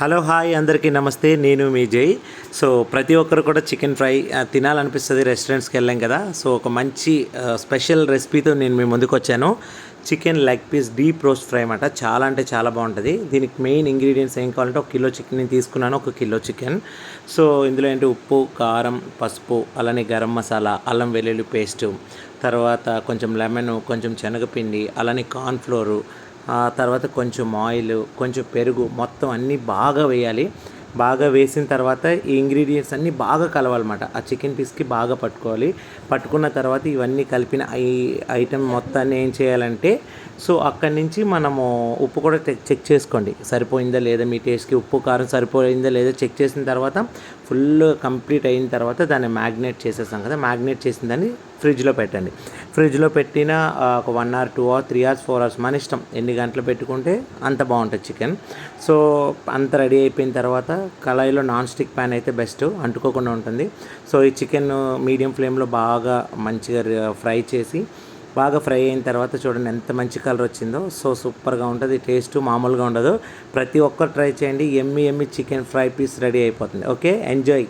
Hello hi అందరికీ నమస్తే. నేను మీ జై. సో ప్రతి ఒక్కరు కూడా చికెన్ ఫ్రై తినాలనిపిస్తుంది. రెస్టారెంట్స్కి వెళ్ళాం కదా. సో ఒక మంచి స్పెషల్ రెసిపీతో నేను మీ ముందుకు వచ్చాను. Chicken leg piece deep roast fry అన్నమాట. చాలా అంటే చాలా బాగుంటుంది. దీనికి మెయిన్ ఇంగ్రీడియంట్స్ ఏం కావాలంటే 1 కిలో చికెన్ నేను తీసుకున్నాను. 1 కిలో చికెన్. సో ఇందులో ఏంటి ఉప్పు, కారం, పసుపు, అలానే గరం మసాలా, అల్లం వెల్లుల్లి పేస్టు, తర్వాత కొంచెం లెమన్, కొంచెం శనగపిండి, అలానే కార్న్ఫ్లోరు, ఆ తర్వాత కొంచెం ఆయిల్, కొంచెం పెరుగు, మొత్తం అన్నీ బాగా వేయాలి. బాగా వేసిన తర్వాత ఈ ఇంగ్రీడియంట్స్ అన్నీ బాగా కలవాలన్నమాట. ఆ చికెన్ పీస్కి బాగా పట్టుకోవాలి. పట్టుకున్న తర్వాత ఇవన్నీ కలిపిన ఈ ఐటెం మొత్తాన్ని ఏం చేయాలంటే, సో అక్కడి నుంచి మనము ఉప్పు కూడా చెక్ చేసుకోండి. సరిపోయిందా లేదా, మీ టేస్ట్కి ఉప్పు కారం సరిపోయిందా లేదా చెక్ చేసిన తర్వాత ఫుల్ కంప్లీట్ అయిన తర్వాత దాన్ని మ్యాగ్నేట్ చేసేస్తాం కదా. మ్యాగ్నేట్ చేసిన దాన్ని ఫ్రిడ్జ్లో పెట్టండి. ఫ్రిడ్జ్లో పెట్టిన ఒక 1 hour 2 hours 3 hours 4 hours మన ఇష్టం, ఎన్ని గంటలు పెట్టుకుంటే అంత బాగుంటుంది చికెన్. సో అంత రెడీ అయిపోయిన తర్వాత కళాయిలో నాన్ స్టిక్ ప్యాన్ అయితే బెస్ట్, అంటుకోకుండా ఉంటుంది. సో ఈ చికెన్ మీడియం ఫ్లేమ్లో బాగా మంచిగా ఫ్రై చేసి, బాగా ఫ్రై అయిన తర్వాత చూడండి ఎంత మంచి కలర్ వచ్చిందో. సో సూపర్గా ఉంటుంది, టేస్ట్ మామూలుగా ఉండదు. ప్రతి ఒక్కరు ట్రై చేయండి. ఎమ్మి చికెన్ ఫ్రై పీస్ రెడీ అయిపోతుంది. Okay, enjoy.